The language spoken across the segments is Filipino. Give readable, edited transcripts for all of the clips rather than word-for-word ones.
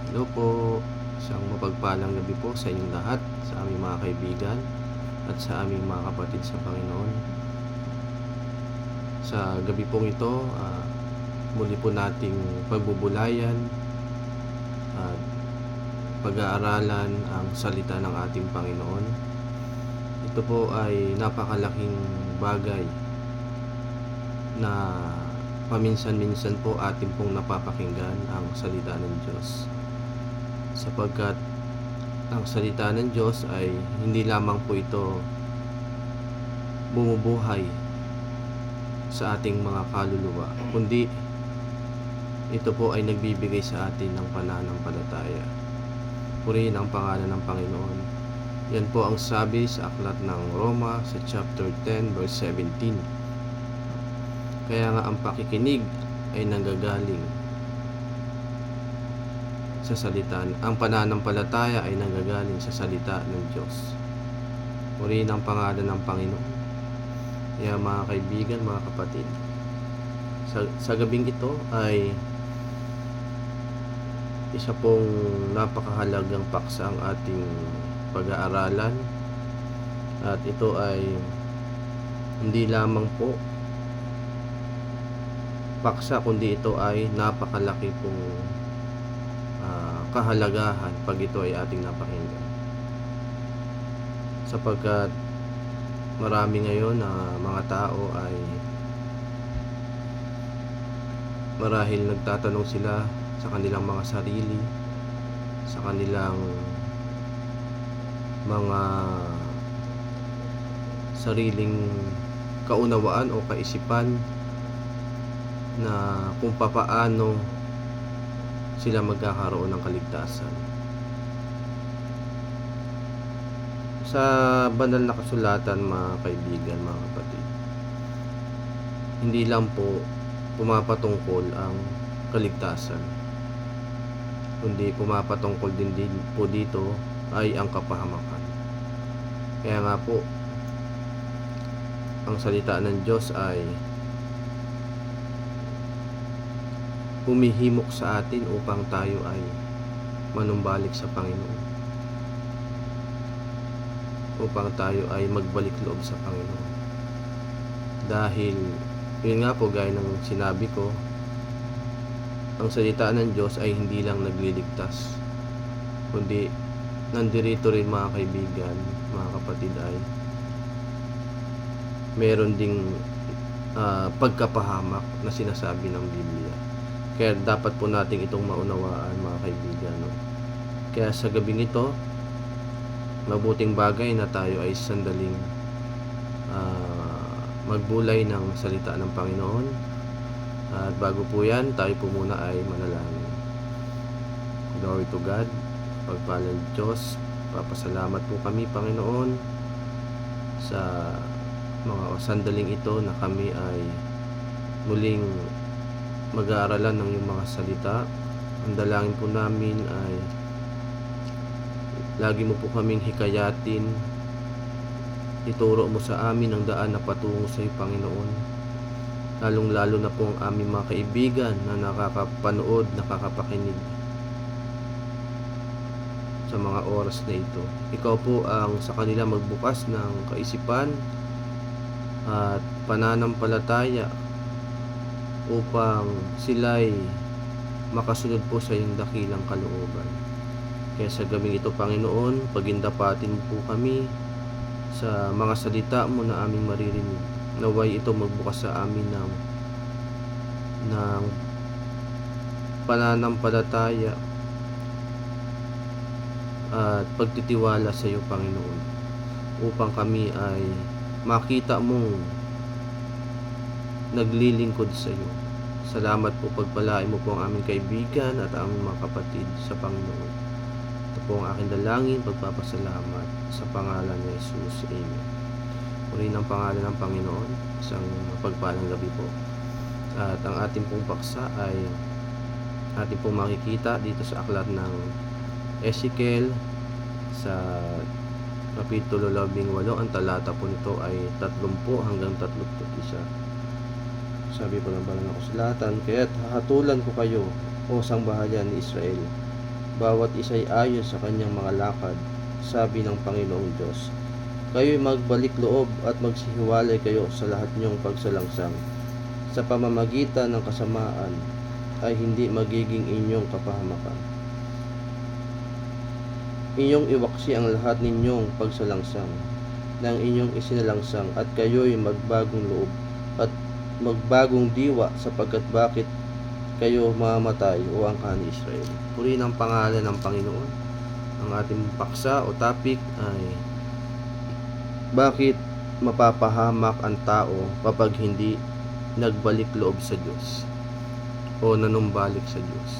Hello po, isang mapagpalang gabi po sa inyong lahat, sa aming mga kaibigan at sa aming mga kapatid sa Panginoon. Sa gabi pong ito, muli po nating pagbubulayan at pag-aaralan ang salita ng ating Panginoon. Ito po ay napakalaking bagay na paminsan-minsan po atin pong napapakinggan ang salita ng Diyos, sapagkat ang salita ng Diyos ay hindi lamang po ito bumubuhay sa ating mga kaluluwa, kundi ito po ay nagbibigay sa atin ng pananampalataya. Purihin ang pangalan ng Panginoon. Yan po ang sabi sa aklat ng Roma sa chapter 10 verse 17. Kaya nga ang pakikinig ay nanggagaling sa salita. Ang pananampalataya ay nanggagaling sa salita ng Diyos. Purihin ang pangalan ng Panginoon. Kaya mga kaibigan, mga kapatid, sa gabing ito ay isa pong napakahalagang paksa ang ating pag-aaralan, at ito ay hindi lamang po paksa, kundi ito ay napakalaki pong kahalagahan pag ito ay ating napakinggan, sapagkat marami ngayon na mga tao ay marahil nagtatanong sila sa kanilang mga sarili, sa kanilang mga sariling kaunawaan o kaisipan na kung papaano sila magkakaroon ng kaligtasan. Sa banal na kasulatan, mga kaibigan, mga kapatid, hindi lang po pumapatungkol ang kaligtasan, kundi pumapatungkol din po dito ay ang kapahamakan. Kaya nga po, ang salita ng Diyos ay humihimok sa atin upang tayo ay manumbalik sa Panginoon, upang tayo ay magbalik loob sa Panginoon. Dahil yun nga po, gaya ng sinabi ko, ang salita ng Diyos ay hindi lang nagliligtas, kundi nandirito rin, mga kaibigan, mga kapatid, ay meron ding pagkapahamak na sinasabi ng Biblia. Kaya dapat po natin itong maunawaan, mga kaibigan, no? Kaya sa gabing ito, mabuting bagay na tayo ay sandaling magbulay ng salita ng Panginoon. At bago po yan, tayo po muna ay manalangin. Glory to God, pagpalang Diyos, papasalamat po kami, Panginoon, sa mga sandaling ito na kami ay muling mag-aaralan ng iyong mga salita. Ang dalangin po namin ay lagi mo po kaming hikayatin, ituro mo sa amin ang daan na patungo sa iyo, Panginoon. Lalong lalo na po ang aming mga kaibigan na nakakapanood, nakakapakinig sa mga oras na ito. Ikaw po ang sa kanila magbukas ng kaisipan at pananampalataya upang sila'y makasunod po sa iyong dakilang kalooban. Kaya sa gabing ito, Panginoon, pagindapatin mo po kami sa mga salita mo na aming maririnig. Naway ito magbukas sa amin ng pananampalataya at pagtitiwala sa iyo, Panginoon, upang kami ay makita mong naglilingkod sa iyo. Salamat po, pagpalain mo po ang aming kaibigan at aming mga kapatid sa Panginoon. Ito po ang aking dalangin, pagpapasalamat sa pangalan ni Jesus. Amen. Purihin ang pangalan ng Panginoon. Isang mapagpalang gabi po. At ang ating pong paksa ay ating pong makikita dito sa aklat ng Ezekiel sa kapitulo 18. Ang talata po nito ay 30 hanggang 31. Sabi po ng banal na kasulatan, kaya't hahatulan ko kayo, o sangbahayan ni Israel, bawat isa'y ayon sa kanyang mga lakad, sabi ng Panginoong Diyos. Kayo'y magbalik loob at magsihiwalay kayo sa lahat niyong pagsalangsang. Sa pamamagitan ng kasamaan ay hindi magiging inyong kapahamakan. Inyong iwaksi ang lahat ninyong pagsalangsang ng inyong isinalangsang at kayo'y magbagong loob at magbagong diwa sapagkat bakit kayo mamamatay o ang ni Israel. Purihin ang pangalan ng Panginoon. Ang ating paksa o topic ay bakit mapapahamak ang tao kapag hindi nagbalik loob sa Diyos o nanumbalik sa Diyos.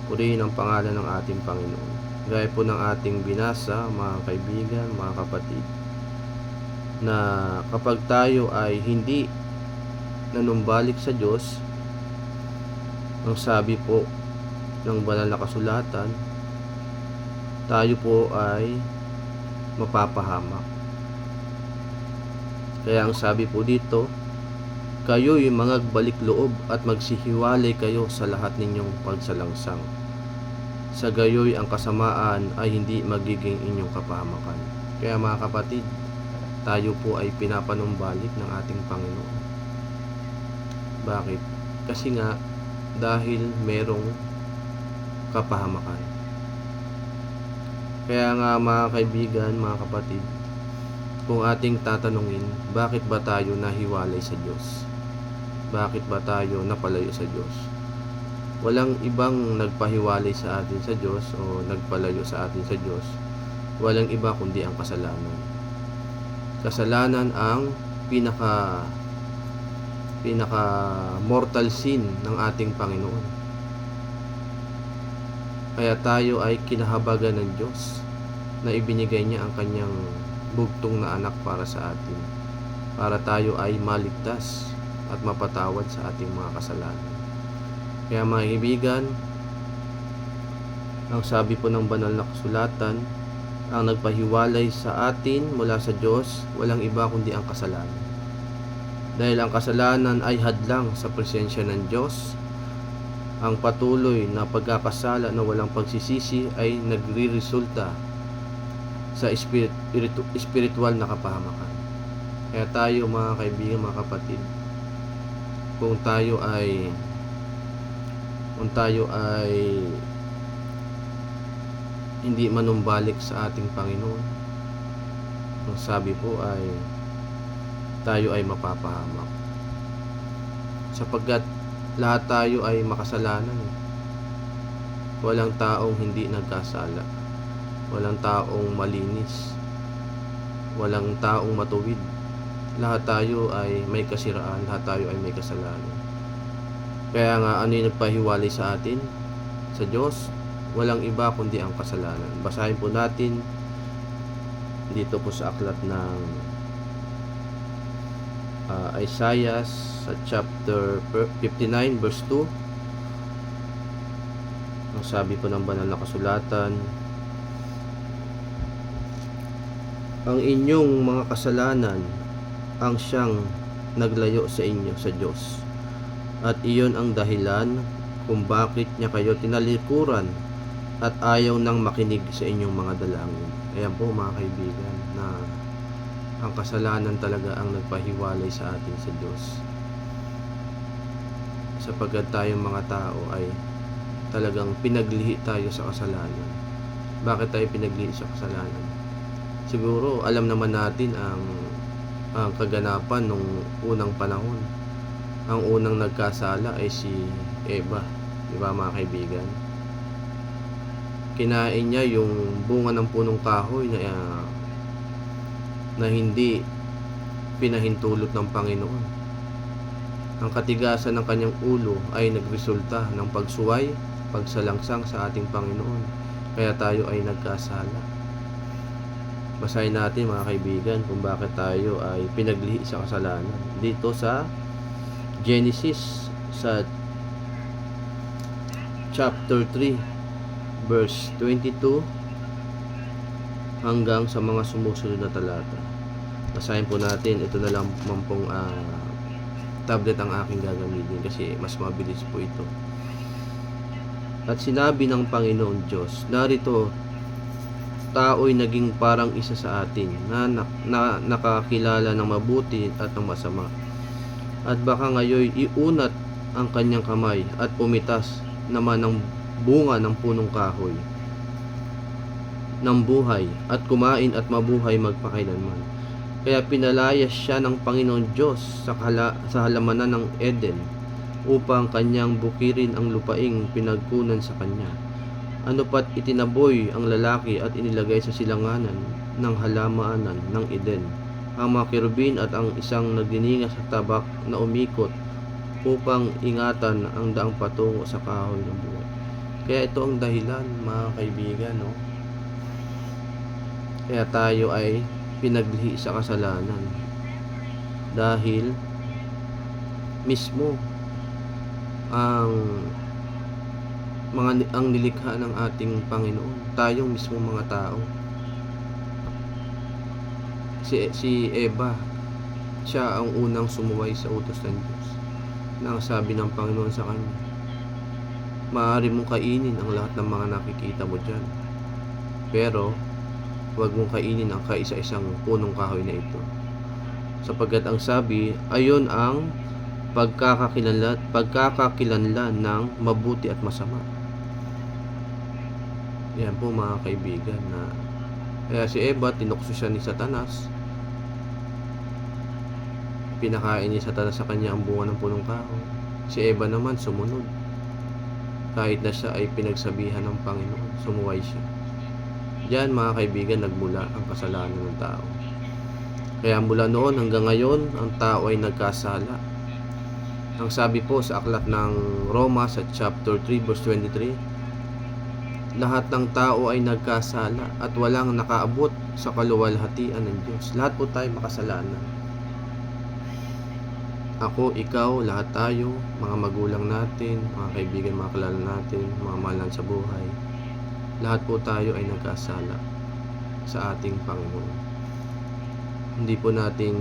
Purihin ang pangalan ng ating Panginoon. Gaya po ng ating binasa, mga kaibigan, mga kapatid, na kapag tayo ay hindi nanumbalik sa Diyos, ang sabi po ng banal na kasulatan, tayo po ay mapapahamak. Kaya ang sabi po dito, kayo'y magbalik loob at magsihiwalay kayo sa lahat ninyong pagsalangsang. Sa gayoy ang kasamaan ay hindi magiging inyong kapahamakan. Kaya mga kapatid, tayo po ay pinapanumbalik ng ating Panginoon. Bakit? Kasi nga, dahil merong kapahamakan. Kaya nga mga kaibigan, mga kapatid, kung ating tatanungin, bakit ba tayo nahiwalay sa Diyos? Bakit ba tayo napalayo sa Diyos? Walang ibang nagpahiwalay sa atin sa Diyos o nagpalayo sa atin sa Diyos. Walang iba kundi ang kasalanan. Kasalanan ang pinaka mortal sin ng ating Panginoon. Kaya tayo ay kinahabagan ng Diyos na ibinigay niya ang kanyang bugtong na anak para sa atin, para tayo ay maligtas at mapatawad sa ating mga kasalanan. Kaya mga kaibigan, ang sabi po ng banal na kasulatan, ang nagpahiwalay sa atin mula sa Diyos, walang iba kundi ang kasalanan. Dahil ang kasalanan ay hadlang sa presensya ng Diyos, ang patuloy na pagkakasala na walang pagsisisi ay nagre-resulta sa spiritual na kapahamakan. Kaya tayo mga kaibigan, mga kapatid, kung tayo ay hindi manumbalik sa ating Panginoon, ang sabi po ay tayo ay mapapahamak. Sapagkat lahat tayo ay makasalanan. Walang taong hindi nagkasala. Walang taong malinis. Walang taong matuwid. Lahat tayo ay may kasiraan. Lahat tayo ay may kasalanan. Kaya nga, ano yung nagpahiwalay sa atin? Sa Diyos, walang iba kundi ang kasalanan. Basahin po natin dito po sa aklat ng Isaiah sa chapter 59 verse 2. Ang sabi po ng banal na kasulatan, ang inyong mga kasalanan ang siyang naglayo sa inyo sa Diyos. At iyon ang dahilan kung bakit niya kayo tinalikuran at ayaw nang makinig sa inyong mga dalangin. Ayan po mga kaibigan, na ang kasalanan talaga ang nagpahiwalay sa atin sa Diyos. Sapagkat tayong mga tao ay talagang pinaglihi tayo sa kasalanan. Bakit tayo pinaglihi sa kasalanan? Siguro alam naman natin ang kaganapan nung unang panahon. Ang unang nagkasala ay si Eva, di ba mga kaibigan? Kinain niya yung bunga ng punong kahoy na hindi pinahintulot ng Panginoon. Ang katigasan ng kanyang ulo ay nagresulta ng pagsuway, pagsalangsang sa ating Panginoon. Kaya tayo ay nagkasala. Basahin natin mga kaibigan kung bakit tayo ay pinaglihi sa kasalanan. Dito sa Genesis sa chapter 3 verse 22 hanggang sa mga sumusunod na talata. Basahin po natin. Ito na lang pong tablet ang aking gagamitin kasi mas mabilis po ito. At sinabi ng Panginoon Diyos, narito, tao'y naging parang isa sa atin na nakakilala ng mabuti at ng masama. At baka ngayon iunat ang kanyang kamay at pumitas naman ng bunga ng punong kahoy ng buhay at kumain at mabuhay magpakailanman. Kaya pinalayas siya ng Panginoon Diyos sa halamanan ng Eden upang kanyang bukirin ang lupaing pinagkunan sa kanya. Ano pat itinaboy ang lalaki at inilagay sa silanganan ng halamanan ng Eden, ang mga kerubin at ang isang nagdininga sa tabak na umikot upang ingatan ang daang patungo sa kahoy ng buhay. Kaya ito ang dahilan, mga kaibigan, no? Kaya tayo ay pinaglihi sa kasalanan dahil mismo ang nilikha ng ating Panginoon, tayong mismo mga tao. Si Eva, siya ang unang sumuway sa utos ng Diyos. Nang sabi ng Panginoon sa kanya, maaari mong kainin ang lahat ng mga nakikita mo dyan, pero huwag mong kainin ang kaisa-isang punong kahoy na ito, sapagkat ang sabi, ayon ang pagkakakilanlan ng mabuti at masama. Yan po, mga kaibigan, na kaya si Eva, tinukso siya ni Satanas, pinakain ni Satanas sa kanya ang bunga ng punong kahoy. Si Eva naman sumunod, kahit na siya ay pinagsabihan ng Panginoon, sumuway siya. Diyan, mga kaibigan, nagmula ang kasalanan ng tao. Kaya mula noon hanggang ngayon, ang tao ay nagkasala. Ang sabi po sa aklat ng Roma sa chapter 3 verse 23, lahat ng tao ay nagkasala at walang nakaabot sa kaluwalhatian ng Diyos. Lahat po tayo makasalanan. Ako, ikaw, lahat tayo, mga magulang natin, mga kaibigan, mga kilala natin, mga mahal sa buhay, lahat po tayo ay nagkasala sa ating Panginoon. Hindi po natin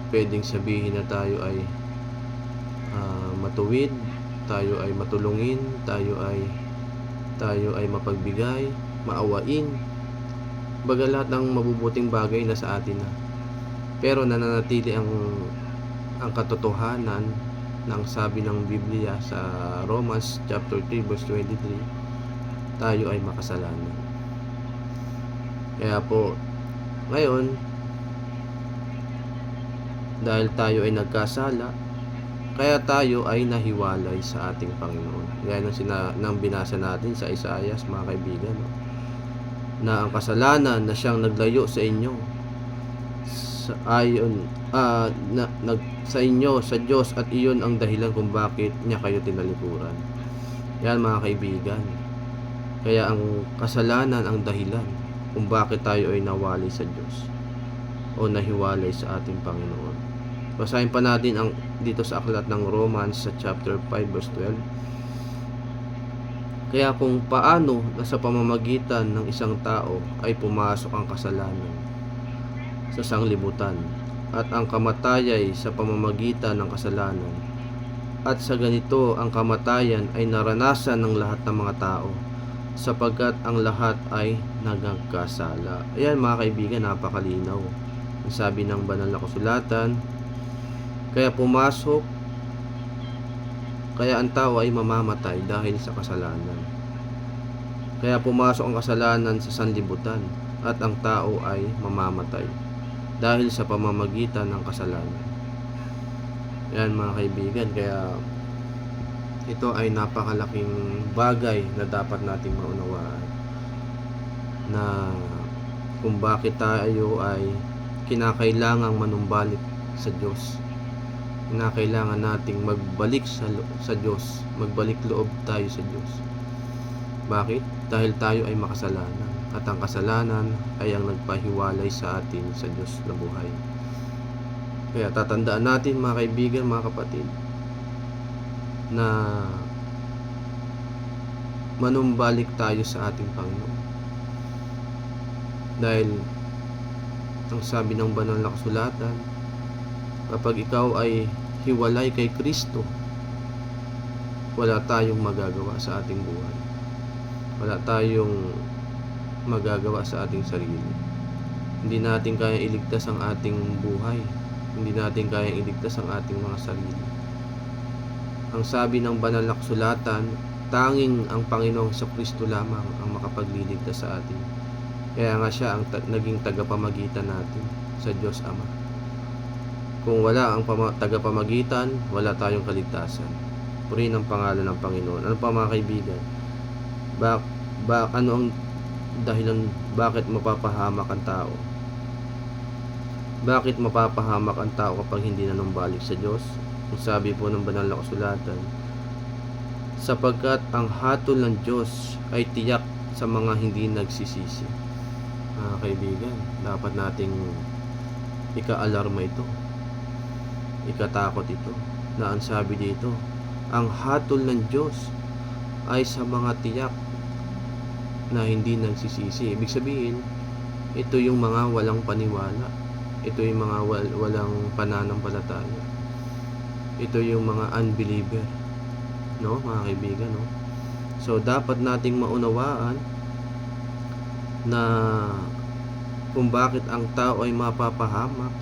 pwedeng sabihin na tayo ay matuwid, tayo ay matulungin, tayo ay mapagbigay, maawain. Baga lahat ng mabubuting bagay na sa atin na. Pero nananatili ang katotohanan ng sabi ng Biblia sa Romans chapter 3 verse 23, tayo ay makasalanan. Kaya po, ngayon, dahil tayo ay nagkasala, kaya tayo ay nahiwalay sa ating Panginoon. Gaya ng binasa natin sa Isaias, mga kaibigan, no? Na ang kasalanan na siyang naglayo sa inyo sa inyo sa Diyos, at iyon ang dahilan kung bakit niya kayo tinalikuran. Yan, mga kaibigan. Kaya ang kasalanan ang dahilan kung bakit tayo ay nawalay sa Diyos o nahiwalay sa ating Panginoon. Basahin pa natin dito sa aklat ng Romans sa chapter 5 verse 12. Kaya kung paano na sa pamamagitan ng isang tao ay pumasok ang kasalanan sa sanglibutan, at ang kamatayay sa pamamagitan ng kasalanan, at sa ganito ang kamatayan ay naranasan ng lahat ng mga tao, sapagkat ang lahat ay nagkasala. Ayan, mga kaibigan, napakalinaw. Ang sabi ng banal na kasulatan, kaya ang tao ay mamamatay dahil sa kasalanan. Kaya pumasok ang kasalanan sa sanlibutan, at ang tao ay mamamatay dahil sa pamamagitan ng kasalanan. Yan, mga kaibigan, kaya ito ay napakalaking bagay na dapat nating maunawaan, na kung bakit tayo ay kinakailangang manumbalik sa Diyos. Kinakailangan nating magbalik sa Diyos, magbalik loob tayo sa Diyos. Bakit? Dahil tayo ay makasalanan, at ang kasalanan ay ang nagpahiwalay sa atin sa Diyos na buhay. Kaya tatandaan natin, mga kaibigan, mga kapatid, na manumbalik tayo sa ating Panginoon. Dahil ang sabi ng banal na kasulatan, kapag ikaw ay hiwalay kay Kristo, wala tayong magagawa sa ating buhay. Wala tayong magagawa sa ating sarili. Hindi natin kayang iligtas ang ating buhay. Hindi natin kayang iligtas ang ating mga sarili. Ang sabi ng banal na kasulatan, tanging ang Panginoong Kristo lamang ang makapagliligtas sa atin. Kaya nga siya ang naging tagapamagitan natin sa Diyos Ama. Kung wala ang tagapamagitan, wala tayong kaligtasan. Purihin ang pangalan ng Panginoon. Ano pa mga kaibigan? Ano ang dahilan bakit mapapahamak ang tao? Bakit mapapahamak ang tao kapag hindi nanumbalik sa Diyos? Ang sabi po ng banal na kasulatan, sapagkat ang hatol ng Diyos ay tiyak sa mga hindi nagsisisi. Mga kaibigan, dapat nating ika-alarma ito, ikatakot ito, na ang sabi dito, ang hatol ng Diyos ay sa mga tiyak na hindi nagsisisi. Ibig sabihin, ito yung mga walang paniwala, ito yung mga walang pananampalataya, ito yung mga unbeliever, no mga kaibigan, no? So dapat nating maunawaan na kung bakit ang tao ay mapapahamak,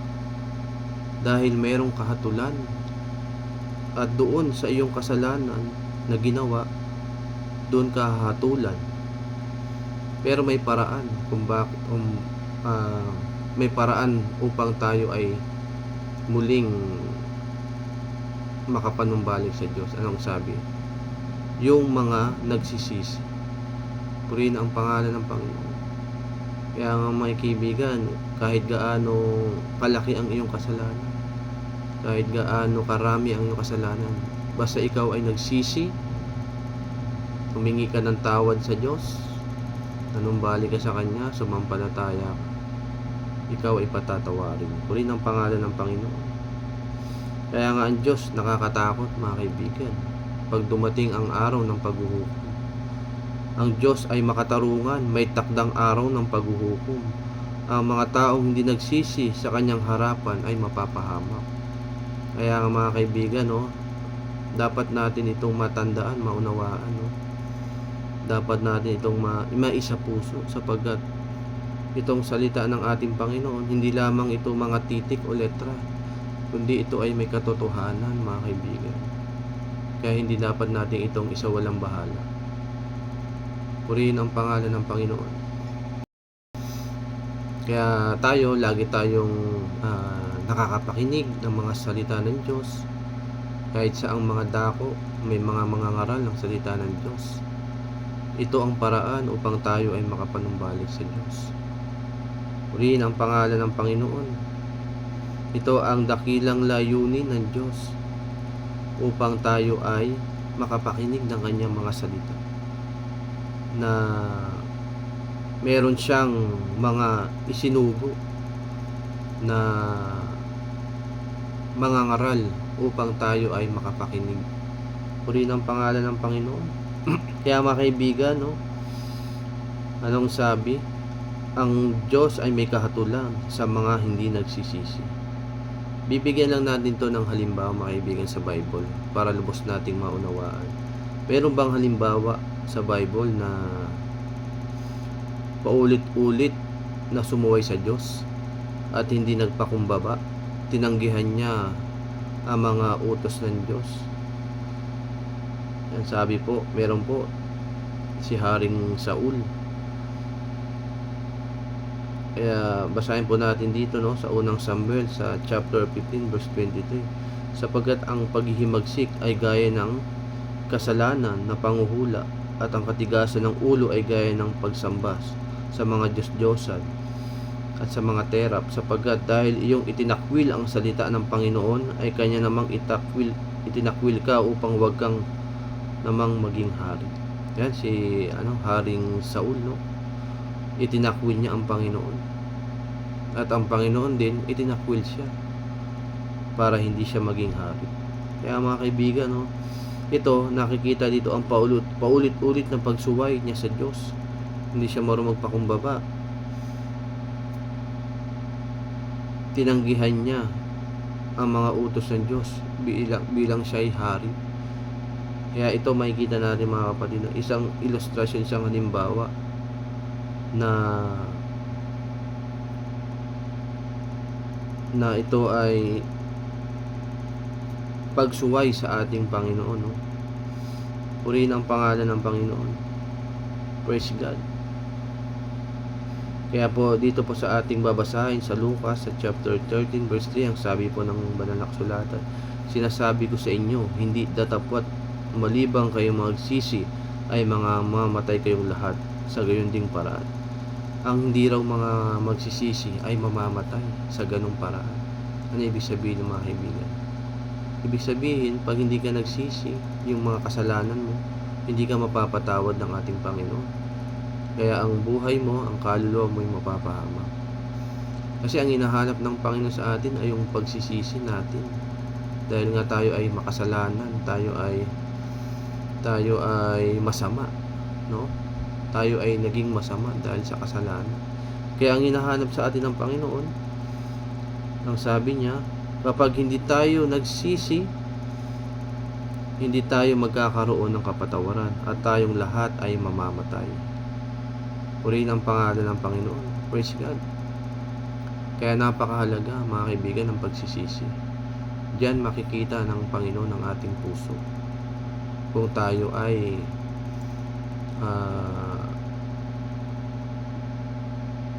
dahil mayroong kahatulan, at doon sa iyong kasalanan na ginawa, doon ka hahatulan. Pero may paraan kung bakit may paraan upang tayo ay muling makapanumbalik sa Diyos. Anong sabi? Yung mga nagsisisi. Purihin ang pangalan ng Panginoon. Kaya nga mga kaibigan, kahit gaano kalaki ang iyong kasalanan, kahit gaano karami ang iyong kasalanan, basta ikaw ay nagsisi, humingi ka ng tawad sa Diyos, nanumbalik ka sa Kanya, sumampalataya ka, ikaw ay patatawarin. Purihin ang pangalan ng Panginoon. Kaya nga ang Diyos nakakatakot mga kaibigan, pag dumating ang araw ng paghuhukom. Ang Diyos ay makatarungan, may takdang araw ng paghuhukom. Ang mga taong hindi nagsisi sa Kanyang harapan ay mapapahamak. Kaya nga mga kaibigan, no, dapat natin itong matandaan, maunawaan, no? Dapat natin itong maisa puso, sapagkat itong salita ng ating Panginoon, hindi lamang ito mga titik o letra, kundi ito ay may katotohanan mga kaibigan. Kaya hindi dapat natin itong isawalang bahala. Purihin ang pangalan ng Panginoon. Kaya tayo, lagi tayong nakakapakinig ng mga salita ng Diyos. Kahit sa ang mga dako, may mga ngaral ng salita ng Diyos. Ito ang paraan upang tayo ay makapanumbalik sa Diyos. Purihin ang pangalan ng Panginoon. Ito ang dakilang layunin ng Diyos upang tayo ay makapakinig ng Kanyang mga salita, na meron siyang mga isinugo na mga ngaral upang tayo ay makapakinig. Purihin ang pangalan ng Panginoon. Kaya mga kaibigan, no, anong sabi? Ang Diyos ay may kahatulan sa mga hindi nagsisisi. Bibigyan lang natin to ng halimbawa mga kaibigan sa Bible para lubos nating maunawaan. Meron bang halimbawa sa Bible na paulit-ulit na sumuway sa Diyos at hindi nagpakumbaba, tinanggihan niya ang mga utos ng Diyos? Yan sabi po, meron po si Haring Saul. Kaya basahin po natin dito, no, sa unang Samuel sa chapter 15 verse 23. Sapagkat ang paghihimagsik ay gaya ng kasalanan na panguhula, at ang katigasan ng ulo ay gaya ng pagsambas sa mga Diyos-Diyosan at sa mga terap, sapagkat dahil iyong itinakwil ang salita ng Panginoon, ay Kanya namang itinakwil ka upang wag kang namang maging hari. Yan si Haring Saul, no? Itinakwil niya ang Panginoon, at ang Panginoon din itinakwil siya para hindi siya maging hari. Kaya mga kaibigan, no, ito nakikita dito ang paulit-ulit na pagsuway niya sa Diyos. Hindi siya marunong magpakumbaba. Tinanggihan niya ang mga utos ng Diyos bilang siya ay hari. Kaya ito makikita natin mga kapatid, isang ilustrasyon, isang halimbawa na ito ay pagsuway sa ating Panginoon, no? Purihin ang pangalan ng Panginoon. Praise God. Kaya po dito po sa ating babasahin sa Lucas sa chapter 13 verse 3, ang sabi po ng banal na kasulatan, sinasabi ko sa inyo, hindi datapwat malibang kayo magsisi ay mga mamatay kayong lahat sa gayon ding paraan. Ang hindi raw mga magsisisi ay mamamatay sa ganung paraan. Ano ibig sabihin ng mga kaibigan? Ibig sabihin, pag hindi ka nagsisi, yung mga kasalanan mo, hindi ka mapapatawad ng ating Panginoon. Kaya ang buhay mo, ang kaluluwa mo ay mapapahamak. Kasi ang hinahanap ng Panginoon sa atin ay yung pagsisisi natin. Dahil nga tayo ay makasalanan, tayo ay masama, no? Tayo ay naging masama dahil sa kasalanan. Kaya ang hinahanap sa atin ng Panginoon, ang sabi niya, kapag hindi tayo nagsisi, hindi tayo magkakaroon ng kapatawaran at tayong lahat ay mamamatay. Purihin ang pangalan ng Panginoon. Praise God. Kaya napakahalaga mga kaibigan ng pagsisisi. Diyan makikita ng Panginoon ang ating puso. Kung tayo ay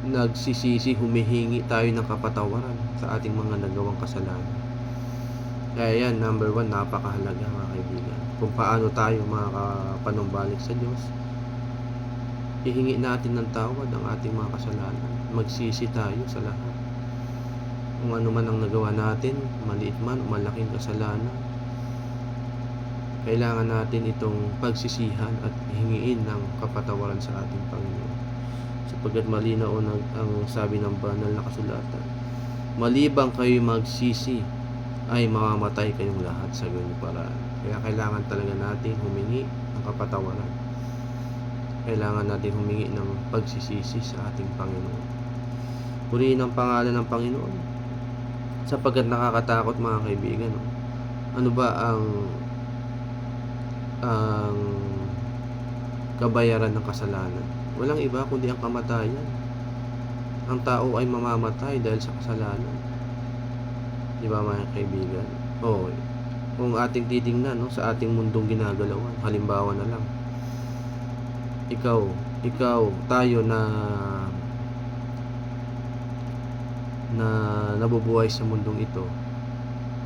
nagsisisi, humihingi tayo ng kapatawaran sa ating mga nagawang kasalanan. Kaya yan, number 1, napakahalaga mga kaibigan. Kung paano tayo makapanumbalik sa Diyos, ihingi natin ng tawad ang ating mga kasalanan. Magsisi tayo sa lahat. Kung ano man ang nagawa natin, maliit man o malaking kasalanan, kailangan natin itong pagsisihan at hingiin ng kapatawaran sa ating Panginoon. Sapagkat malinaw ang sabi ng banal na kasulatan, malibang kayo magsisi, ay mamamatay kayong lahat sa ganung paraan. Kaya kailangan talaga natin humingi ng kapatawaran. Kailangan natin humingi ng pagsisisi sa ating Panginoon. Purihin ang pangalan ng Panginoon. Sapagkat nakakatakot mga kaibigan, no? Ano ba ang kabayaran ng kasalanan? Walang iba kundi ang kamatayan. Ang tao ay mamamatay dahil sa kasalanan. Di ba mga kaibigan? Kung ating titingnan, no, sa ating mundong ginagalawan, halimbawa na lang, ikaw, tayo na nabubuhay sa mundong ito,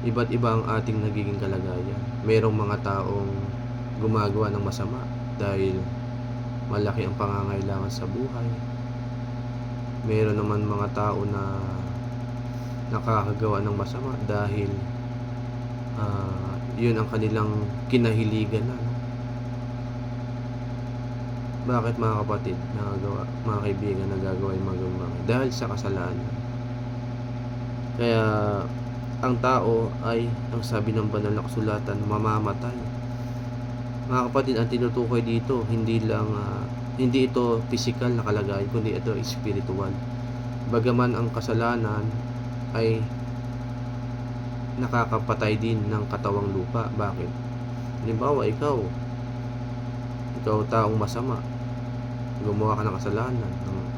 iba't iba ang ating nagiging kalagayan. Merong mga taong gumagawa ng masama dahil malaki ang pangangailangan sa buhay. Meron naman mga tao na nakakagawa ng masama dahil yun ang kanilang kinahiligan na. Bakit mga kapatid, mga kaibigan, nagagawa yung mga bagay? Dahil sa kasalanan. Kaya ang tao ay, ang sabi ng banal na kasulatan, mamamatay. Mga kapatid, ang tinutukoy dito, hindi ito physical na kalagayan, kundi ito spiritual. Bagaman ang kasalanan ay nakakapatay din ng katawang lupa. Bakit? Halimbawa, ikaw taong masama, gumawa ka ng kasalanan,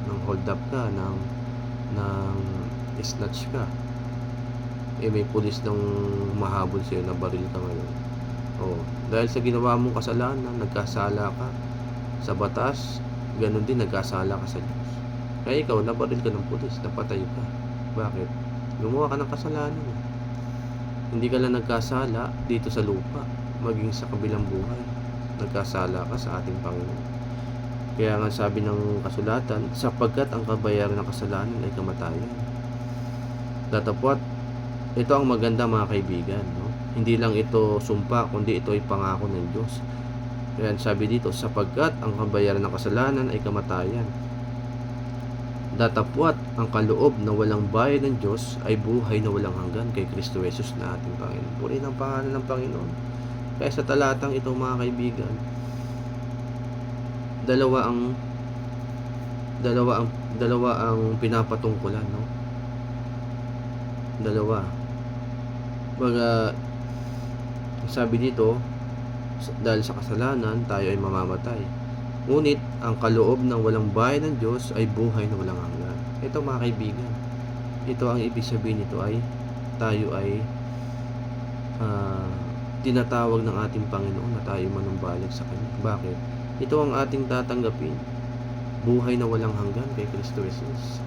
ng hold up ka, ng snatch ka, may pulis nang mahabol sa'yo, na baril ka ngayon. Dahil sa ginawa mong kasalanan, nagkasala ka sa batas, ganun din nagkasala ka sa Diyos. Kaya ikaw, nabaril ka ng pulis, napatay ka. Bakit? Gumawa ka ng kasalanan. Hindi ka lang nagkasala dito sa lupa, maging sa kabilang buhay, nagkasala ka sa ating Panginoon. Kaya nga sabi ng kasulatan, sapagkat ang kabayaran ng kasalanan ay kamatayan. Datapwat, ito ang maganda mga kaibigan, no? Hindi lang ito sumpa, kundi ito ay pangako ng Diyos. Kaya sabi dito, sapagkat ang kabayaran ng kasalanan ay kamatayan. Datapwat, ang kaloob na walang bayad ng Diyos ay buhay na walang hanggan kay Kristo Jesus na ating Panginoon. Purihin ang pangalan ng Panginoon. Kaya sa talatang ito mga kaibigan, dalawa ang pinapatungkulan, no? Dalawa. Sabi dito, Dahil sa kasalanan, tayo ay mamamatay. Ngunit, ang kaloob ng walang bayad ng Diyos ay buhay na walang hanggan. Ito mga kaibigan, ito ang ibig sabihin nito ay tayo ay tinatawag ng ating Panginoon na tayo manumbalik sa Kanya. Bakit? Ito ang ating tatanggapin. Buhay na walang hanggan kay Kristo Jesus.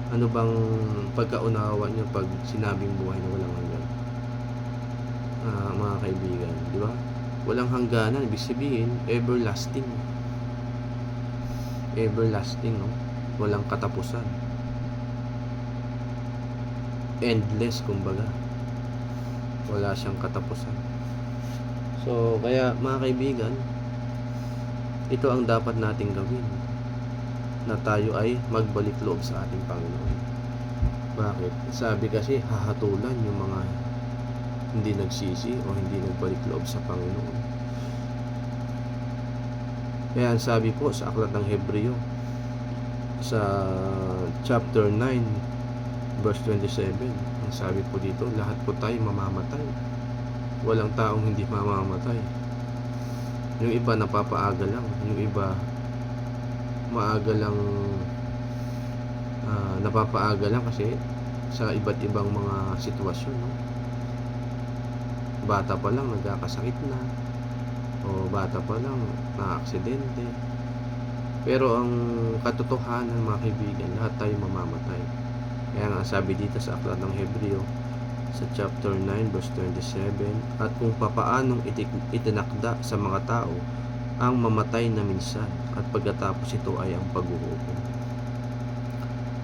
Ano bang pagkaunawa niyo pag sinabing buhay na walang hanggan? Mga kaibigan, di ba? Walang hangganan, ibig sabihin, everlasting. Everlasting, no? Walang katapusan. Endless, kumbaga. Wala siyang katapusan. So, kaya mga kaibigan, ito ang dapat nating gawin, na tayo ay magbalik loob sa ating Panginoon. Bakit? Sabi kasi, hahatulan yung mga hindi nagsisi o hindi nagbalik loob sa Panginoon. Kaya ang sabi po sa aklat ng Hebreo, sa chapter 9, verse 27, ang sabi po dito, lahat po tayo mamamatay. Walang taong hindi mamamatay. Yung iba napapaaga lang, yung iba maaga lang, napapaaga lang kasi sa iba't ibang mga sitwasyon, no? Bata pa lang nagkakasakit na, o bata pa lang na-aksidente. Pero ang katotohanan mga kaibigan, lahat tayo mamamatay. Kaya nga sabi dito sa aklat ng Hebreo sa chapter 9 verse 27, at kung papaanong itinakda sa mga tao ang mamatay na minsan, at pagkatapos ito ay ang paghuhukom.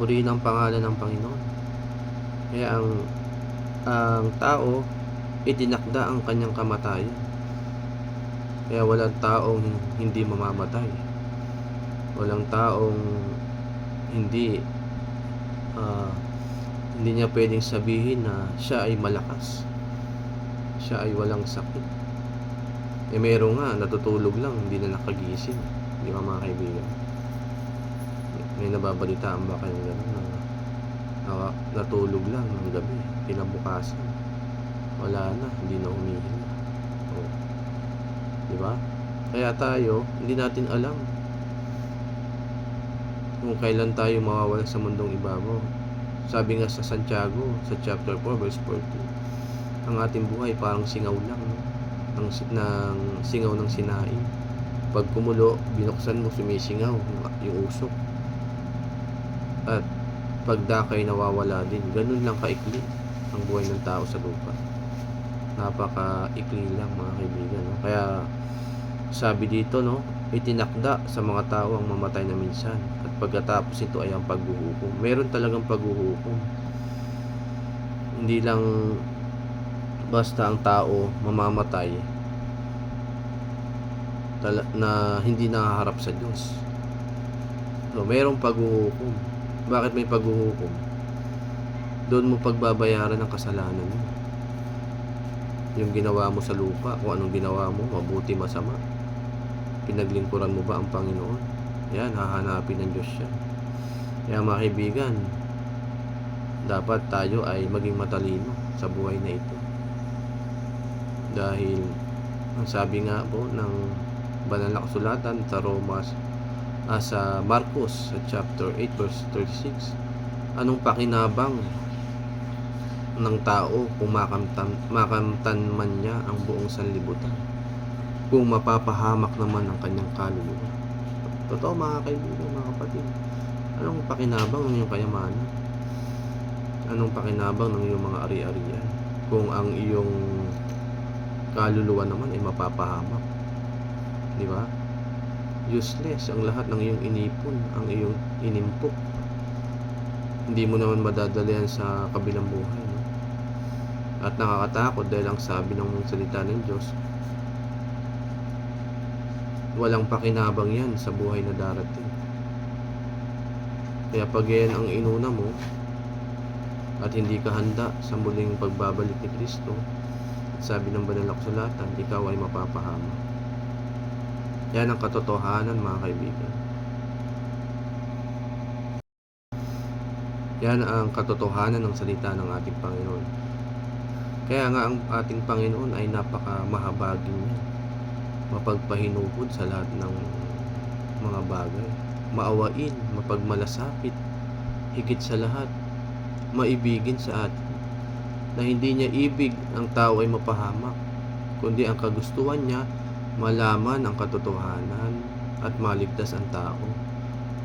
Purihin ang pangalan ng Panginoon. Kaya ang tao, itinakda ang kanyang kamatayan. Kaya walang taong hindi mamamatay. Walang taong hindi niya pwedeng sabihin na siya ay malakas, siya ay walang sakit. Meron nga natutulog lang, hindi na nakagising, di ba mga kaibigan? May nababalitaan ba kayong gano'n na natulog lang ng gabi, kinabukasan wala na, hindi na humihinga? Di ba? Kaya tayo, hindi natin alam kung kailan tayo mawawala sa mundong ibabaw. Sabi nga sa Santiago, sa chapter 4, verse 14, ang ating buhay parang singaw lang, no? ng singaw ng sinaing. Pag kumulo, binuksan mo, sumisingaw yung usok. At pagdakay, nawawala din. Ganun lang kaikli ang buhay ng tao sa lupa. Napaka-ikli lang mga kaibigan, no? Kaya sabi dito, no, itinakda sa mga tao ang mamatay na minsan, at pagkatapos ito ay ang paghuhukom. Meron talagang paghuhukom. Hindi lang basta ang tao mamamatay na hindi nakaharap sa Diyos. So, merong paghuhukom. Bakit may paghuhukom? Doon mo pagbabayaran ng kasalanan mo. Yung ginawa mo sa lupa, kung anong ginawa mo, mabuti, masama, pinaglingkuran mo ba ang Panginoon? Yan, hahanapin ng Diyos yan. Kaya mga kaibigan, dapat tayo ay maging matalino sa buhay na ito. Dahil ang sabi nga po ng banal na kasulatan sa Marcos sa chapter 8 verse 36, anong pakinabang ng tao kung makamtan man niya ang buong sanlibutan, kung mapapahamak naman ang kanyang kaluluwa? Totoo mga kaibigan, mga kapatid, anong pakinabang ng iyong kayamanan? Anong pakinabang ng iyong mga ari-arian kung ang iyong kaluluwa naman ay mapapahamak? Di ba? Useless ang lahat ng iyong inipon, ang iyong inimpok. Hindi mo naman madadalian sa kabilang buhay, no? At nakakatakot dahil ang sabi ng salita ng Diyos, walang pakinabang yan sa buhay na darating. Kaya pag yan ang inuna mo at hindi ka handa sa muling pagbabalik ni Kristo, sabi ng banal na kasulatan, ikaw ay mapapahamak. Yan ang katotohanan mga kaibigan. Yan ang katotohanan ng salita ng ating Panginoon. Kaya nga ang ating Panginoon ay napakamahabagin niya. mapagpahinuhod sa lahat ng mga bagay, maawain, mapagmalasakit, higit sa lahat, maibigin sa atin, na hindi niya ibig ang tao ay mapahamak, kundi ang kagustuhan niya, malaman ang katotohanan at maligtas ang tao.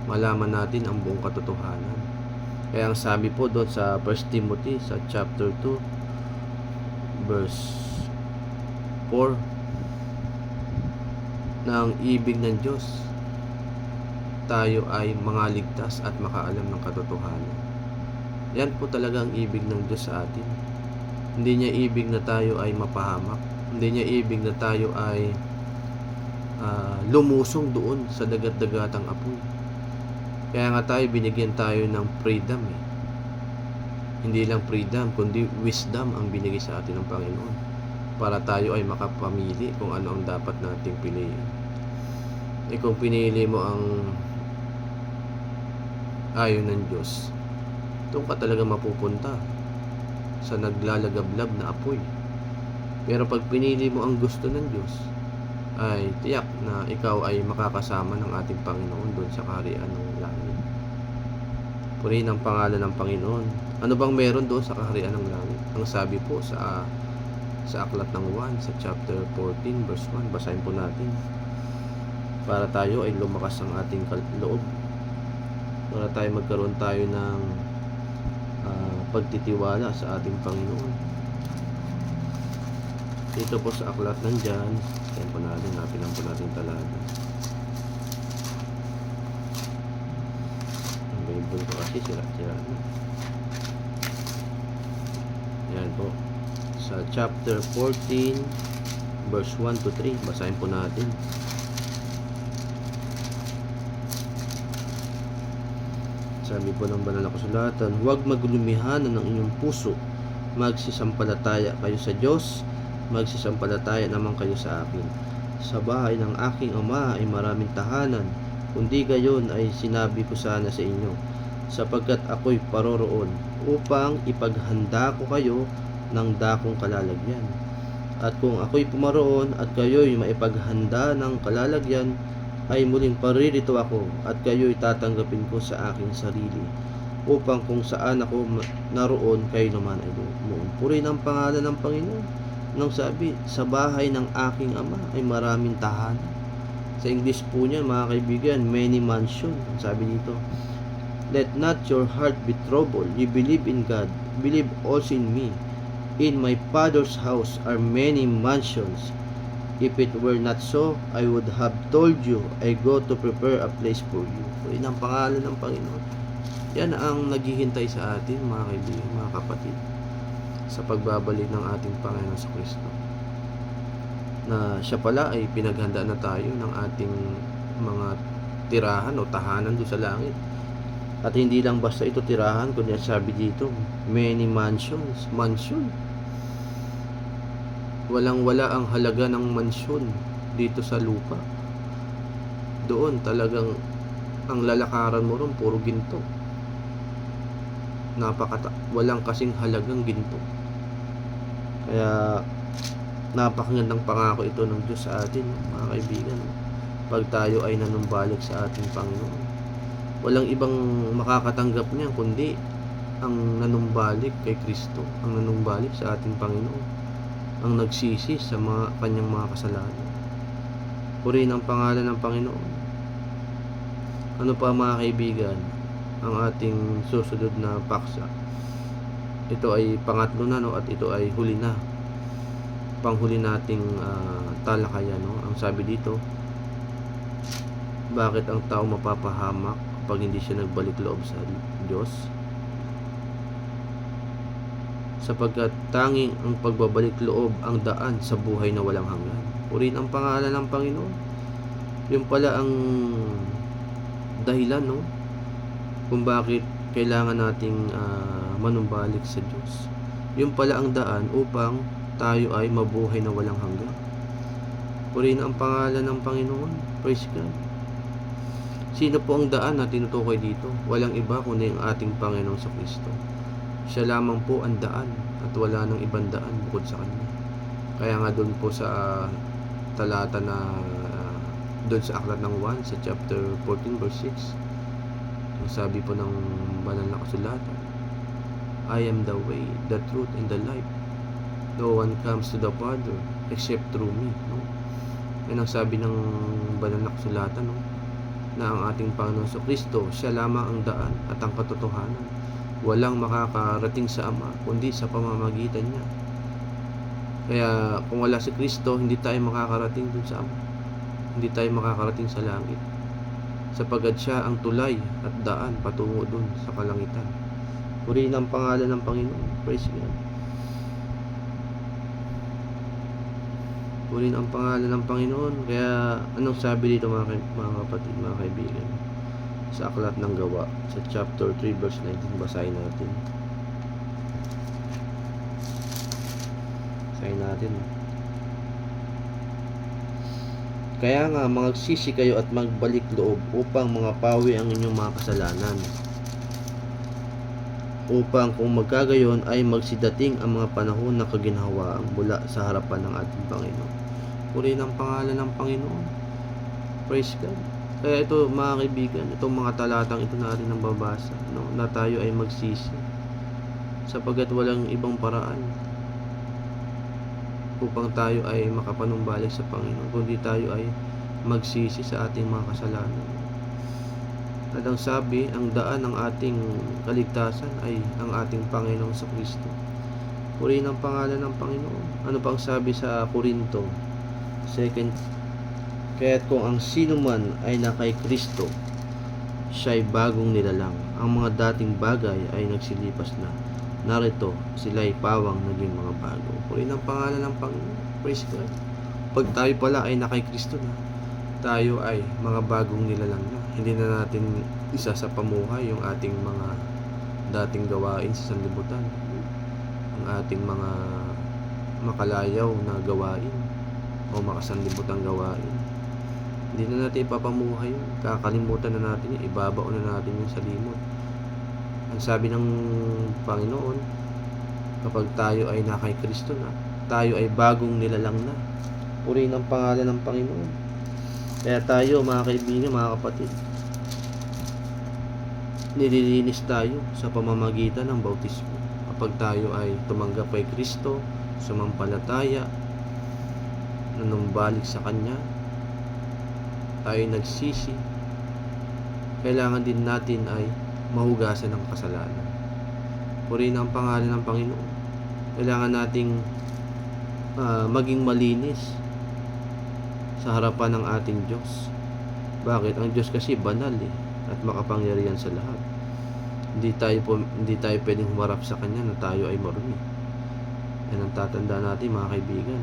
Malaman natin ang buong katotohanan. Kaya ang sabi po doon sa 1 Timothy sa chapter 2 verse 4, na ang ibig ng Diyos tayo ay mangaligtas at makaalam ng katotohanan. Yan po talaga ang ibig ng Diyos sa atin. Hindi niya ibig na tayo ay mapahamak. Hindi niya ibig na tayo ay lumusong doon sa dagat-dagatang apoy. Kaya nga binigyan tayo ng freedom eh. Hindi lang freedom, kundi wisdom ang binigay sa atin ng Panginoon, para tayo ay makapamili kung ano ang dapat nating piliin. Kung pinili mo ang ayaw ng Diyos, doon ka talaga mapupunta sa naglalagablab na apoy. Pero pag pinili mo ang gusto ng Diyos, ay tiyak na ikaw ay makakasama ng ating Panginoon doon sa kaharian ng langit. Purihin ang pangalan ng Panginoon. Ano bang meron doon sa kaharian ng langit? Ang sabi po sa aklat ng 1, sa chapter 14 verse 1, basahin po natin para tayo ay lumakas ang ating loob, para tayo magkaroon tayo ng pagtitiwala sa ating Panginoon. Dito po sa aklat ng John, basahin po natin, napilan po natin talata. Ang Bible ko kasi sira-sira na. Yan po, sa chapter 14 verse 1 to 3, basahin po natin. Sabi po ng banal na kasulatan, huwag maglumihanan ng inyong puso, magsisampalataya kayo sa Diyos, magsisampalataya naman kayo sa akin. Sa bahay ng aking Ama ay maraming tahanan, kundi gayon ay sinabi ko sana sa inyo, sapagkat ako'y paroroon upang ipaghanda ko kayo ng dakong kalalagyan. At kung ako'y pumaroon at kayo'y maipaghanda ng kalalagyan, ay muling paririto ako at kayo'y tatanggapin ko sa aking sarili, upang kung saan ako naroon, kayo naman ay doon. Purihin ang pangalan ng Panginoon. Nang sabi, sa bahay ng aking Ama ay maraming tahanan. Sa English po niya, mga kaibigan, many mansion. Sabi dito, let not your heart be troubled. You believe in God, believe also in me. In my Father's house are many mansions. If it were not so, I would have told you, I go to prepare a place for you. Purihin ang pangalan ng Panginoon. Yan ang naghihintay sa atin, mga kaibigan, mga kapatid, sa pagbabalik ng ating Panginoon sa Kristo. Na siya pala ay pinaghanda na tayo ng ating mga tirahan o tahanan doon sa langit. At hindi lang basta ito tirahan, kundi sabi dito, many mansions. Mansion. Walang-wala ang halaga ng mansyon dito sa lupa. Doon talagang ang lalakaran mo ron puro ginto. Walang kasing halagang ginto. Kaya napakagandang pangako ito ng Diyos sa atin, mga kaibigan. Pag tayo ay nanumbalik sa ating Panginoon, walang ibang makakatanggap niya kundi ang nanumbalik kay Kristo, ang nanumbalik sa ating Panginoon, ang nagsisi sa kanyang mga kasalanan. Purihin ang pangalan ng Panginoon. Ano pa, mga kaibigan, ang ating susunod na paksa? Ito ay pangatlo na, no? At ito ay huli na, panghuli nating talakayan, no? Ang sabi dito, bakit ang tao mapapahamak kapag hindi siya nagbalik loob sa Diyos? Sapagkat tanging ang pagbabalik loob ang daan sa buhay na walang hanggan. Purihin ang pangalan ng Panginoon. Yun pala ang dahilan, no, kung bakit kailangan nating manumbalik sa Diyos. Yun pala ang daan upang tayo ay mabuhay na walang hanggan. Purihin ang pangalan ng Panginoon. Praise God. Sino po ang daan na tinutukoy dito? Walang iba kundi ang ating Panginoon sa Kristo. Siya lamang po ang daan at wala nang ibang daan bukod sa Kanya. Kaya nga doon po sa talata na doon sa aklat ng 1 sa chapter 14 verse 6. Ang sabi po ng banal na kasulatan, I am the way, the truth, and the life. No one comes to the Father except through me. No? Yan ang sabi ng banal na kasulatan, no? Na ang ating Panginoon Kristo, siya lamang ang daan at ang katotohanan. Walang makakarating sa Ama kundi sa pamamagitan niya. Kaya kung wala si Kristo, hindi tayo makakarating dun sa Ama. Hindi tayo makakarating sa langit. Sapagkat siya ang tulay at daan patungo dun sa kalangitan. Purihin ang pangalan ng Panginoon. Praise God. Purihin ang pangalan ng Panginoon. Kaya anong sabi dito mga kapatid, mga kaibigan? Sa aklat ng Gawa, sa chapter 3 verse 19, basahin natin. Basahin natin. Kaya nga magsisi kayo at magbalik loob upang pawi ang inyong mga kasalanan. Upang kung magkagayon ay magsidating ang mga panahon na kaginhawaang mula sa harapan ng ating Panginoon. Purihin ang pangalan ng Panginoon. Praise God. Kaya ito mga kaibigan, itong mga talatang ito natin ang babasa, no, na tayo ay magsisi. Sapagkat walang ibang paraan upang tayo ay makapanumbalik sa Panginoon, kundi tayo ay magsisi sa ating mga kasalanan. At ang sabi, ang daan ng ating kaligtasan ay ang ating Panginoong Kristo. Purihin ang pangalan ng Panginoon. Ano pang sabi sa Korinto? 2, kaya't kung ang sino man ay na kay Kristo, siya ay bagong nilalang. Ang mga dating bagay ay nagsilipas na. Narito, sila ay pawang naging mga bago. Purihin ang pangalan ng Panginoon. Praise God. Pag tayo pala ay na kay Kristo na, tayo ay mga bagong nilalang na. Hindi na natin isa sa pamuhay yung ating mga dating gawain sa sanlibutan. Ang ating mga makalayaw na gawain o makasanlibutang gawain. Hindi na natin ipapamuhay yun. Kakalimutan na natin yun. Ibabao na natin yun sa limot. Ang sabi ng Panginoon, kapag tayo ay na kay Kristo na, tayo ay bagong nilalang na. Purihin ang pangalan ng Panginoon. Kaya tayo mga kaibigan, mga kapatid, nililinis tayo sa pamamagitan ng bautismo. Kapag tayo ay tumanggap kay Kristo, sumampalataya, nanumbalik sa Kanya, tayo nagsisi, kailangan din natin ay mahugasan ng kasalanan. Purihin ang pangalan ng Panginoon. Kailangan nating maging malinis sa harapan ng ating Diyos. Bakit? Ang Diyos kasi banal at makapangyarihan sa lahat. Hindi tayo pwedeng humarap sa Kanya na tayo ay marumi. Yan ang tatandaan natin mga kaibigan.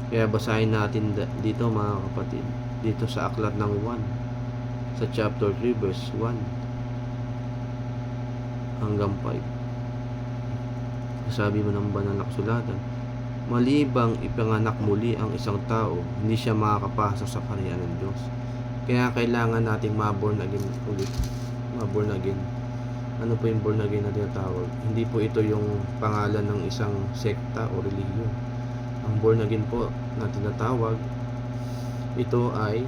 Kaya basahin natin dito mga kapatid, dito sa aklat ng 1 sa chapter 3 verse 1 hanggang 5. Sabi mo ng banal na kasulatan, malibang ipanganak muli ang isang tao, hindi siya makakapasok sa kaharian ng Diyos. Kaya kailangan nating ma-born again ulit. Ma-born again. Ano po yung born again na tinatawag? Hindi po ito yung pangalan ng isang sekta o religion. Ang born again po na tinatawag, ito ay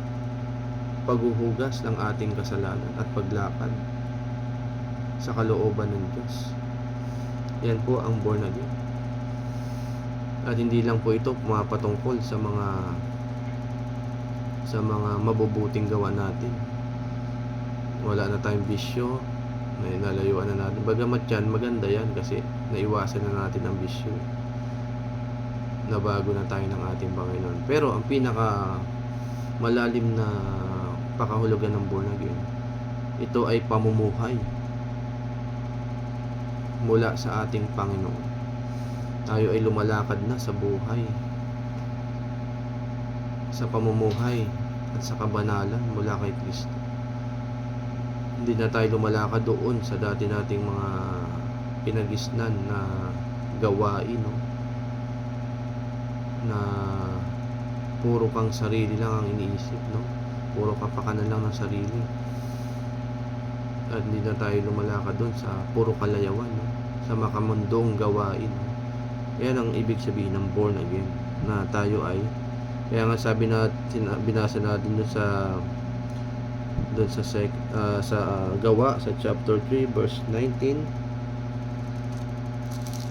paghuhugas ng ating kasalanan at paglakad sa kalooban ng Diyos. Yan po ang born again. At hindi lang po ito pumapatungkol sa mga mabubuting gawa natin. Wala na tayong bisyo, nalayuan na natin. Bagamat yan, maganda yan kasi naiwasan na natin ang bisyo. Nabago na tayo ng ating Panginoon. Pero ang pinaka malalim na pakahulugan ng born again, ito ay pamumuhay mula sa ating Panginoon. Tayo ay lumalakad na sa buhay, sa pamumuhay at sa kabanalan mula kay Kristo. Hindi na tayo lumalakad doon sa dati nating mga pinagisnan na gawain, no? Na puro kang sarili lang ang iniisip, no? Puro kapakanan lang ng sarili. At hindi na tayo lumalakad doon sa puro kalayawan, no? Sa makamundong gawain, no? Yan ang ibig sabihin ng born again, na tayo ay Kaya nga sabi natin, binasa natin doon sa Gawa sa chapter 3 verse 19,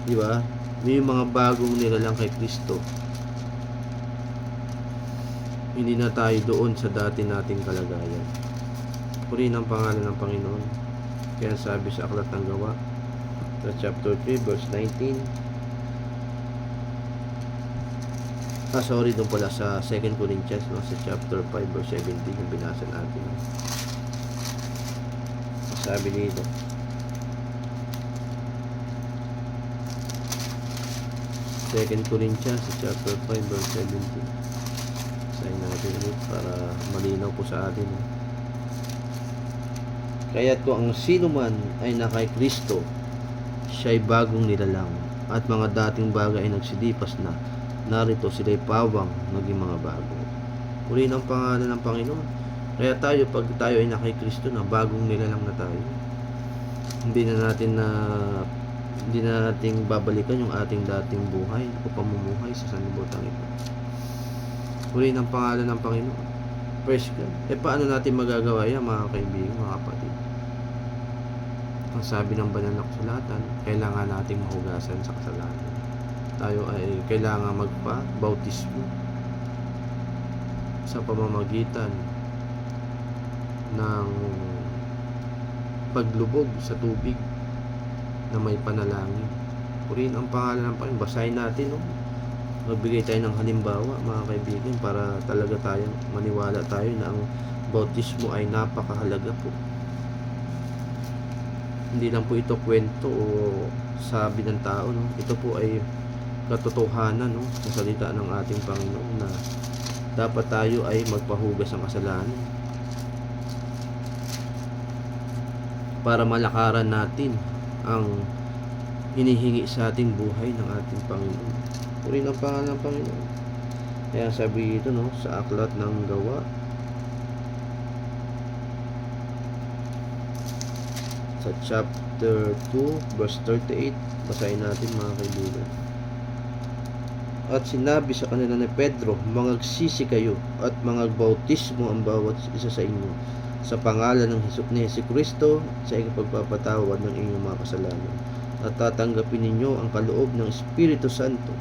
di ba? May mga bagong nilalang kay Kristo. Hindi na tayo doon sa dati nating kalagayan. Purihin ang pangalan ng Panginoon. Kaya sabi sa aklat ng Gawa sa chapter 3 verse 19, doon pala sa 2 Corinthians, no, sa chapter 5 verse 17 yung binasa natin. Sabi dito, Second Corinthians sa chapter 5 verse 17. Sayin natin ulit para malinaw po sa atin. Kaya't kung ang sino man ay nakay Kristo, siya'y bagong nilalang, at mga dating bagay ay nagsilipas na, narito sila'y pawang naging mga bago. Purihin ang pangalan ng Panginoon. Kaya tayo, pag tayo ay nakay Kristo na, bagong nilalang na tayo. Hindi na natin babalikan yung ating dating buhay o pamumuhay sa sanlibutan ito. Purihin ang pangalan ng Panginoon. Praise God. Paano natin magagawa yan, mga kaibigan, mga kapatid? Ang sabi ng banal na kasulatan, kailangan nating mahugasan sa kasalanan. Tayo ay kailangan magpa-bautismo sa pamamagitan ng paglubog sa tubig na may panalangin. Purihin ang pangalan ng Panginoon. Basahin natin, no? Magbigay tayo ng halimbawa, mga kaibigan, para talaga tayong maniwala tayo na ang bautismo ay napakahalaga po. Hindi lang po ito kwento o sabi ng tao, no? Ito po ay katotohanan, no, sa salita ng ating Panginoon na dapat tayo ay magpahugas ng kasalanan para malakaran natin ang hinihingi sa ating buhay ng ating Panginoon. Purihin ang pangalan ng Panginoon. Kaya sabi ito, no, sa aklat ng Gawa sa chapter 2 verse 38, basahin natin, mga kaibigan. At sinabi sa kanila ni Pedro, mangagsisi kayo at mangagbautismo ang bawat isa sa inyo sa pangalan ng Jesucristo sa ikapagpapatawad ng inyong mga kasalanan, at tatanggapin ninyo ang kaloob ng Espiritu Santo.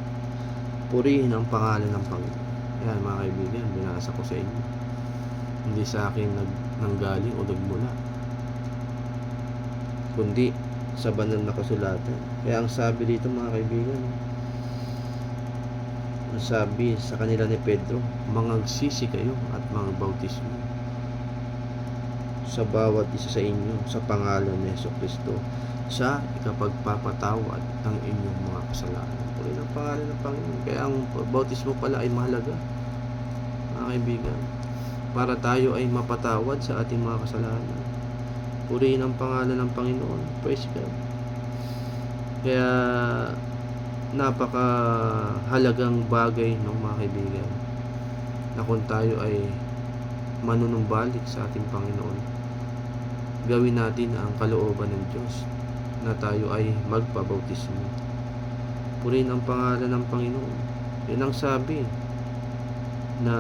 Purihin ang pangalan ng Panginoon. Yan, mga kaibigan, binasa ko sa inyo. Hindi sa akin nanggaling o nagmula, kundi sa banal na kasulatan. Kaya ang sabi dito, mga kaibigan, ang sabi sa kanila ni Pedro, mangagsisi kayo at mangbautismo sa bawat isa sa inyo sa pangalan ni Jesucristo sa ikapagpapatawad ng inyong mga kasalanan. Purihin ang pangalan ng Panginoon. Kaya ang bautismo pala ay mahalaga, mga kaibigan, para tayo ay mapatawad sa ating mga kasalanan. Purihin ang pangalan ng Panginoon. Praise God. Kaya napakahalagang bagay, no, mga kaibigan, na kung tayo ay manunumbalik sa ating Panginoon, gawin natin ang kalooban ng Diyos na tayo ay magpabautismo. Purihin ang pangalan ng Panginoon. Yun ang sabi na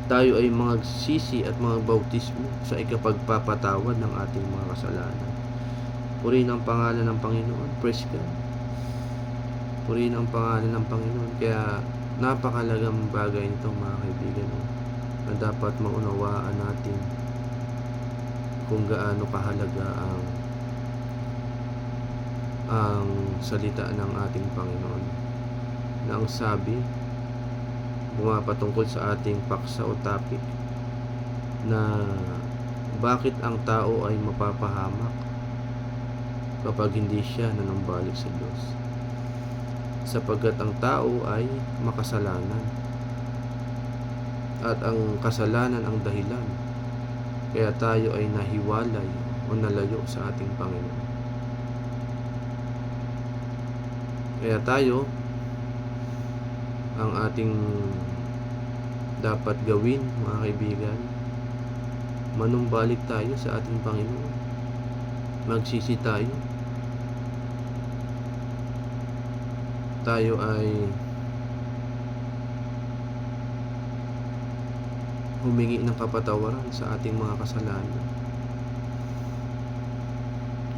tayo ay magsisi at magbautismo sa ikapagpapatawad ng ating mga kasalanan. Purihin ang pangalan ng Panginoon. Praise God. Purihin ang pangalan ng Panginoon. Kaya napakalagang bagay nito, mga kaibigan, na dapat maunawaan natin kung gaano kahalaga ang salita ng ating Panginoon, na ang sabi bumapatungkol sa ating paksa o topic na bakit ang tao ay mapapahamak kapag hindi siya nanumbalik sa Diyos, sapagkat ang tao ay makasalanan at ang kasalanan ang dahilan kaya tayo ay nahiwalay o nalayo sa ating Panginoon. Kaya tayo, ang ating dapat gawin, mga kaibigan, manumbalik tayo sa ating Panginoon, magsisi tayo ay humingi ng kapatawaran sa ating mga kasalanan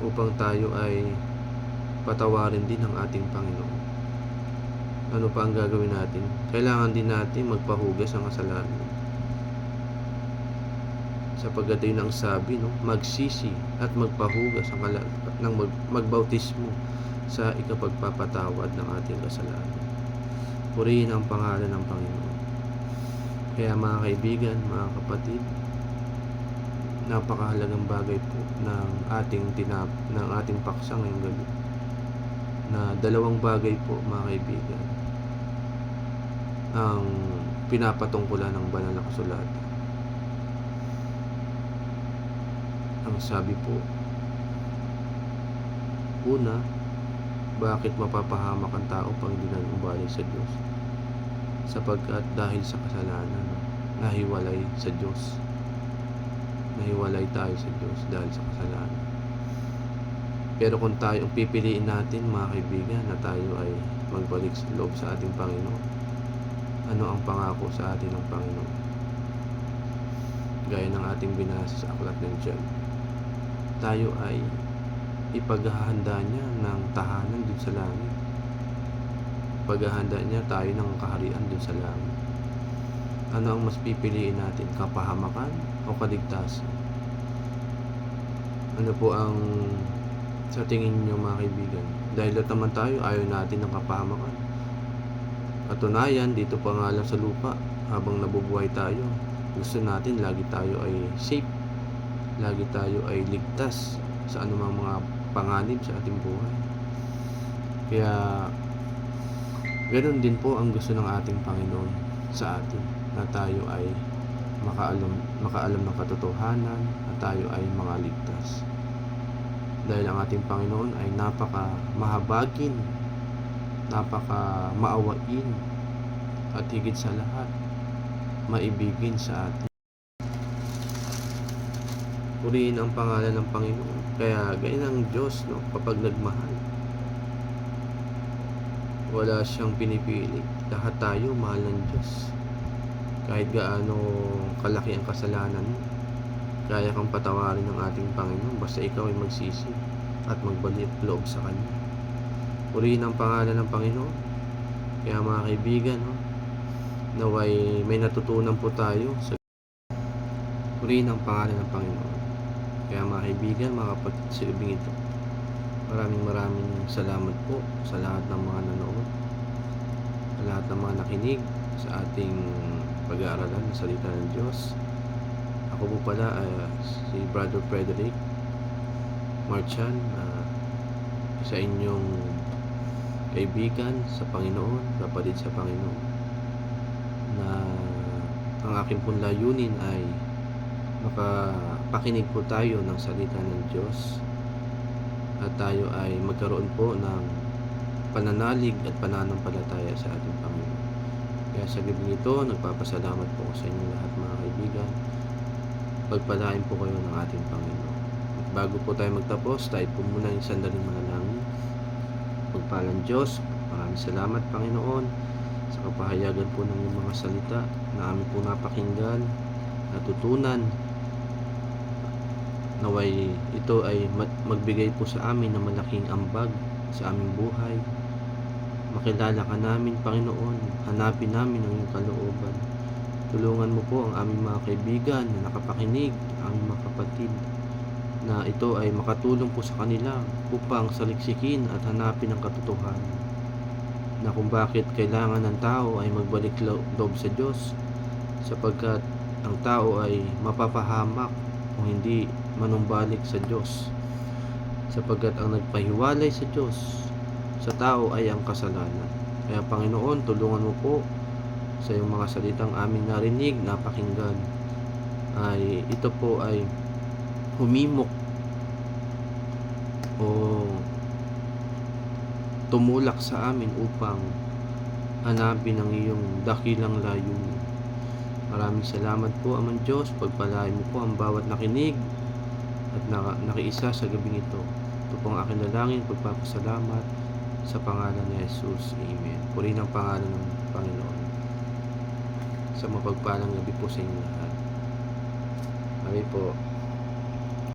upang tayo ay patawarin din ng ating Panginoon. Ano pa ang gagawin natin? Kailangan din natin magpahugas ng kasalanan. Sapagkat yun ang sabi, no? Magsisi at magpahugas ng magbautismo sa ikapagpapatawad ng ating kasalanan. Purihin ang pangalan ng Panginoon. Kaya mga kaibigan, mga kapatid, napakahalagang bagay po ng ating paksa ngayong gabi. Na dalawang bagay po mga kaibigan ang pinapatungkulan ng banal na kasulatan. Ang sabi po, una, bakit mapapahamak ang tao pag hindi na umbalik sa Diyos? Sapagkat dahil sa kasalanan, nahiwalay sa Diyos. Nahiwalay tayo sa Diyos dahil sa kasalanan. Pero kung tayo pipiliin natin mga kaibigan na tayo ay magbalik sa loob sa ating Panginoon, ano ang pangako sa atin ng Panginoon? Gaya ng ating binasa sa aklat ng John, tayo ay ipaghahanda niya ng tahanan dun sa langit. Paghahanda niya tayo ng kaharian dun sa langit. Ano ang mas pipiliin natin? Kapahamakan o kaligtasan? Ano po ang sa tingin niyo mga kaibigan? Dahil lahat naman tayo ayaw natin ng kapahamakan. Katunayan, dito pa nga lang sa lupa, habang nabubuhay tayo, gusto natin lagi tayo ay safe. Lagi tayo ay ligtas sa anumang mga panganib sa ating buhay. Kaya ganoon din po ang gusto ng ating Panginoon sa atin, na tayo ay makaalam ng katotohanan, at tayo ay mga ligtas. Dahil ang ating Panginoon ay napaka mahabagin, napaka maawain, at higit sa lahat, maibigin sa atin. Purihin ang pangalan ng Panginoon. Kaya ganyan ang Diyos, no? Kapag nagmahal, wala siyang pinipili. Lahat tayo mahal ng Diyos. Kahit gaano kalaki ang kasalanan mo, kaya kang patawarin ng ating Panginoon basta ikaw ay magsisi at magbalik loob sa Kanya. Purihin ang pangalan ng Panginoon. Kaya mga kaibigan, no? Naway may natutunan po tayo sa purihin ang pangalan ng Panginoon. Kaya mga kaibigan, mga kapatid, sa gabing ito, maraming salamat po sa lahat ng mga nanood, sa lahat ng mga nakinig sa ating pag-aaralan ng salita ng Diyos. Ako po pala si Brother Frederick Marchan, sa inyong kaibigan sa Panginoon, kapatid sa Panginoon, na ang aking pong layunin ay makapakinig po tayo ng salita ng Diyos at tayo ay magkaroon po ng pananalig at pananampalataya sa ating Panginoon. Kaya sa gabi ito, nagpapasalamat po ko sa inyo lahat mga kaibigan. Pagpalain po kayo ng ating Panginoon. At bago po tayo magtapos, tayo po muna yung sandaling manalangin. Pagpalang Diyos, maraming salamat Panginoon sa kapahayagan po ng iyong mga salita na amin po napakinggan, natutunan. Naway ito ay magbigay po sa amin ng malaking ambag sa aming buhay. Makilala ka namin Panginoon, hanapin namin ang iyong kalooban. Tulungan mo po ang aming mga kaibigan na nakapakinig, ang aming mga kapatid, na ito ay makatulong po sa kanila upang saliksikin at hanapin ang katotohanan, na kung bakit kailangan ng tao ay magbalik loob sa Diyos, sapagkat ang tao ay mapapahamak kung hindi manumbalik sa Diyos, sapagkat ang nagpahiwalay sa Diyos sa tao ay ang kasalanan. Kaya Panginoon, tulungan mo po sa iyong mga salitang aming narinig, napakinggan, ay ito po ay humimok o tumulak sa amin upang hanapin ang iyong dakilang layunin. Maraming salamat po Amang Diyos, pagpalain mo po ang bawat nakinig at nakiisa sa gabing ito. Ito po ang aking dalangin, pagpapasalamat sa pangalan ni Jesus. Amen. Purihin ang pangalan ng Panginoon. Sa mapagpalang gabi po sa inyo lahat. Kami po.